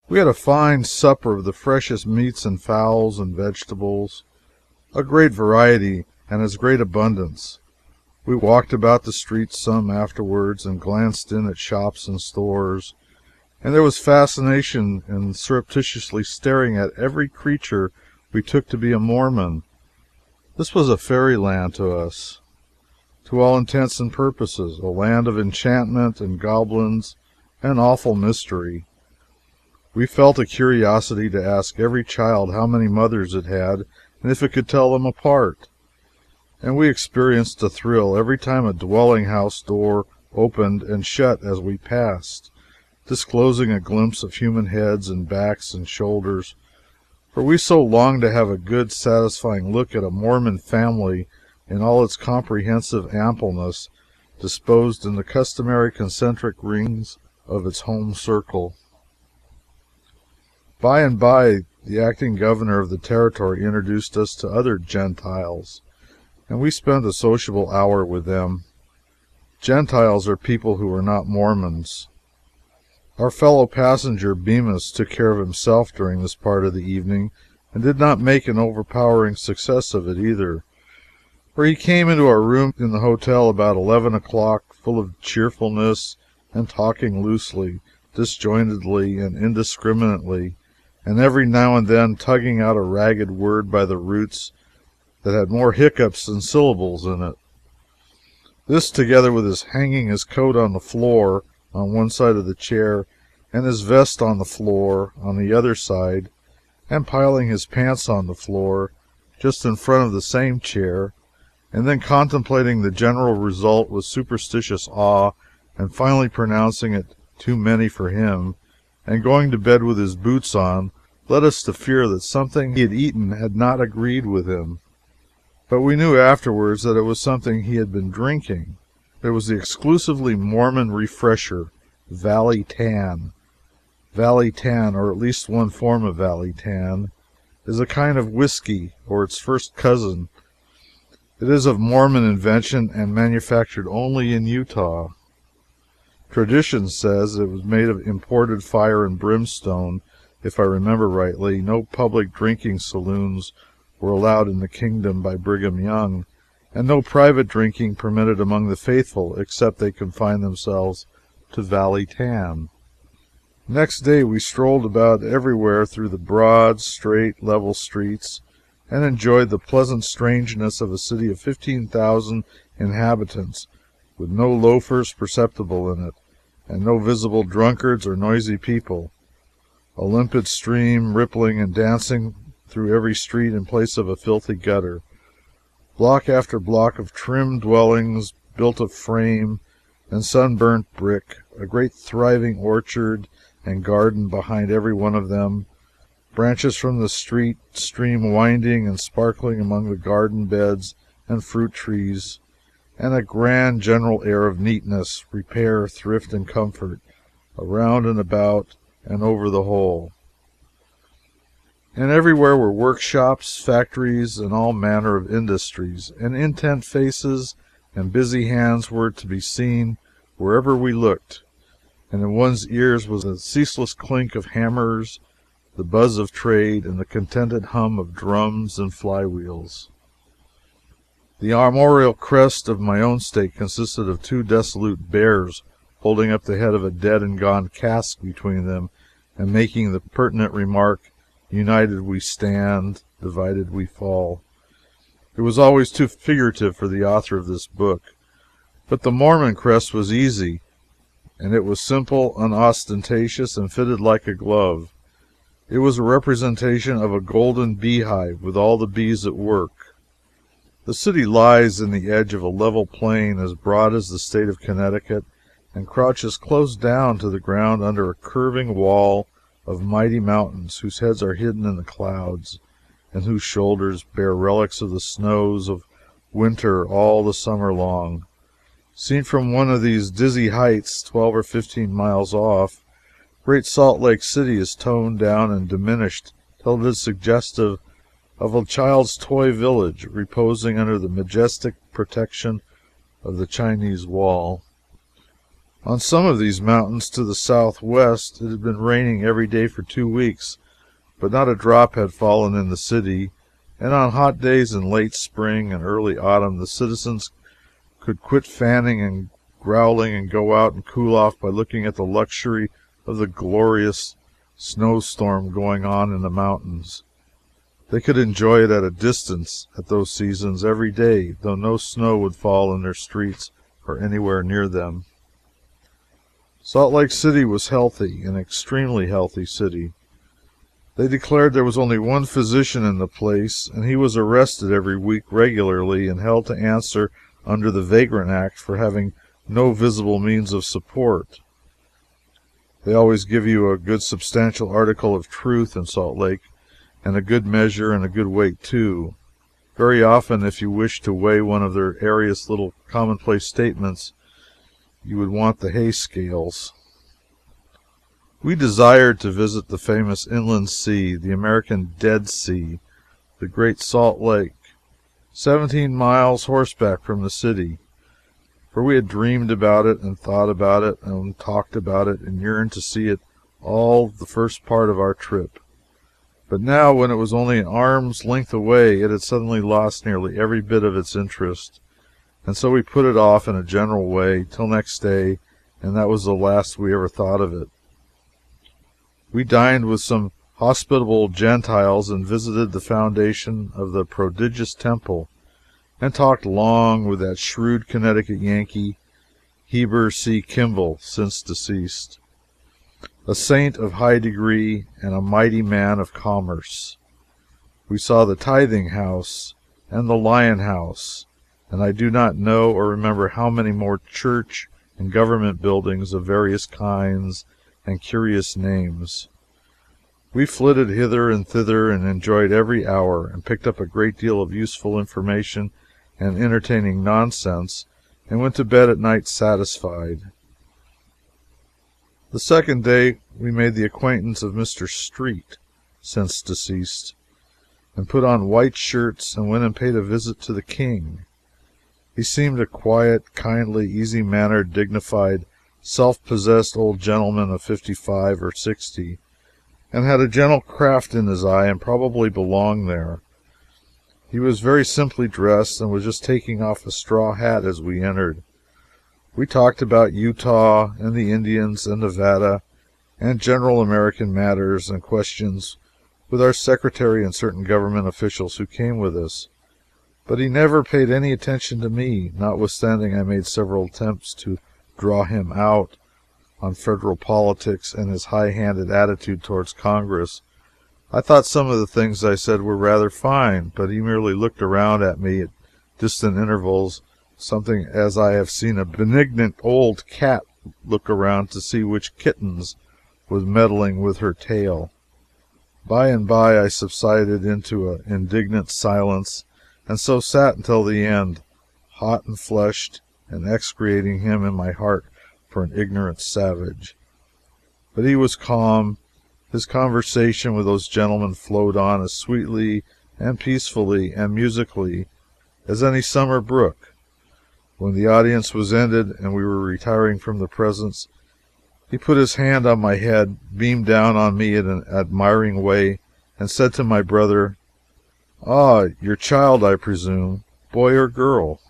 We had a fine supper of the freshest meats and fowls and vegetables, a great variety and as great abundance. We walked about the streets some afterwards, and glanced in at shops and stores, and there was fascination in surreptitiously staring at every creature we took to be a Mormon. This was a fairyland to us, to all intents and purposes, a land of enchantment and goblins and awful mystery. We felt a curiosity to ask every child how many mothers it had and if it could tell them apart. And we experienced a thrill every time a dwelling-house door opened and shut as we passed, disclosing a glimpse of human heads and backs and shoulders, for we so longed to have a good, satisfying look at a Mormon family in all its comprehensive ampleness, disposed in the customary concentric rings of its home circle. By and by, the acting governor of the territory introduced us to other Gentiles, and we spent a sociable hour with them. Gentiles are people who are not Mormons. Our fellow passenger, Bemis, took care of himself during this part of the evening, and did not make an overpowering success of it either, for he came into our room in the hotel about 11 o'clock, full of cheerfulness, and talking loosely, disjointedly, and indiscriminately, and every now and then tugging out a ragged word by the roots that had more hiccups than syllables in it. This, together with his hanging his coat on the floor on one side of the chair, and his vest on the floor on the other side, and piling his pants on the floor just in front of the same chair, and then contemplating the general result with superstitious awe, and finally pronouncing it too many for him, and going to bed with his boots on, led us to fear that something he had eaten had not agreed with him. But we knew afterwards that it was something he had been drinking. It was the exclusively Mormon refresher, Valley Tan. Valley Tan, or at least one form of Valley Tan, is a kind of whiskey, or its first cousin. It is of Mormon invention and manufactured only in Utah. Tradition says it was made of imported fire and brimstone. If I remember rightly, no public drinking saloons were allowed in the kingdom by Brigham Young, and no private drinking permitted among the faithful, except they confined themselves to Valley Tan. Next day we strolled about everywhere through the broad, straight, level streets, and enjoyed the pleasant strangeness of a city of 15,000 inhabitants, with no loafers perceptible in it, and no visible drunkards or noisy people. A limpid stream rippling and dancing through every street in place of a filthy gutter. Block after block of trim dwellings built of frame and sunburnt brick, a great thriving orchard and garden behind every one of them, branches from the street stream winding and sparkling among the garden beds and fruit trees, and a grand general air of neatness, repair, thrift, and comfort around and about and over the whole. And everywhere were workshops, factories, and all manner of industries, and intent faces and busy hands were to be seen wherever we looked, and in one's ears was the ceaseless clink of hammers, the buzz of trade, and the contented hum of drums and flywheels. The armorial crest of my own state consisted of two dissolute bears holding up the head of a dead and gone cask between them, and making the pertinent remark, "United we stand, divided we fall." It was always too figurative for the author of this book. But the Mormon crest was easy, and it was simple, unostentatious, and fitted like a glove. It was a representation of a golden beehive with all the bees at work. The city lies in the edge of a level plain as broad as the state of Connecticut, and crouches close down to the ground under a curving wall of mighty mountains whose heads are hidden in the clouds, and whose shoulders bear relics of the snows of winter all the summer long. Seen from one of these dizzy heights 12 or 15 miles off, Great Salt Lake City is toned down and diminished till it is suggestive of a child's toy village reposing under the majestic protection of the Chinese Wall. On some of these mountains to the southwest it had been raining every day for 2 weeks, but not a drop had fallen in the city, and on hot days in late spring and early autumn the citizens could quit fanning and growling and go out and cool off by looking at the luxury of the glorious snowstorm going on in the mountains. They could enjoy it at a distance at those seasons every day, though no snow would fall in their streets or anywhere near them. Salt Lake City was healthy, an extremely healthy city. They declared there was only one physician in the place, and he was arrested every week regularly and held to answer under the Vagrant Act for having no visible means of support. They always give you a good substantial article of truth in Salt Lake, and a good measure and a good weight, too. Very often, if you wish to weigh one of their airiest little commonplace statements, you would want the hay scales. We desired to visit the famous inland sea, the American Dead Sea, the Great Salt Lake, 17 miles horseback from the city, for we had dreamed about it and thought about it and talked about it and yearned to see it all the first part of our trip. But now, when it was only an arm's length away, it had suddenly lost nearly every bit of its interest, and so we put it off in a general way till next day, and that was the last we ever thought of it. We dined with some hospitable Gentiles and visited the foundation of the prodigious temple, and talked long with that shrewd Connecticut Yankee, Heber C. Kimball, since deceased, a saint of high degree and a mighty man of commerce. We saw the tithing house and the lion house, and I do not know or remember how many more church and government buildings of various kinds and curious names. We flitted hither and thither and enjoyed every hour, and picked up a great deal of useful information and entertaining nonsense, and went to bed at night satisfied. The second day we made the acquaintance of Mr. Street, since deceased, and put on white shirts and went and paid a visit to the king. He seemed a quiet, kindly, easy-mannered, dignified, self-possessed old gentleman of 55 or 60, and had a gentle craft in his eye and probably belonged there. He was very simply dressed and was just taking off a straw hat as we entered. We talked about Utah and the Indians and Nevada and general American matters and questions with our secretary and certain government officials who came with us, but he never paid any attention to me, notwithstanding I made several attempts to draw him out on federal politics and his high-handed attitude towards Congress. I thought some of the things I said were rather fine, but he merely looked around at me at distant intervals, something as I have seen a benignant old cat look around to see which kittens was meddling with her tail. By and by I subsided into an indignant silence, and so sat until the end, hot and flushed, and execrating him in my heart for an ignorant savage. But he was calm. His conversation with those gentlemen flowed on as sweetly and peacefully and musically as any summer brook. When the audience was ended and we were retiring from the presence, he put his hand on my head, beamed down on me in an admiring way, and said to my brother, "Ah, your child, I presume, boy or girl?"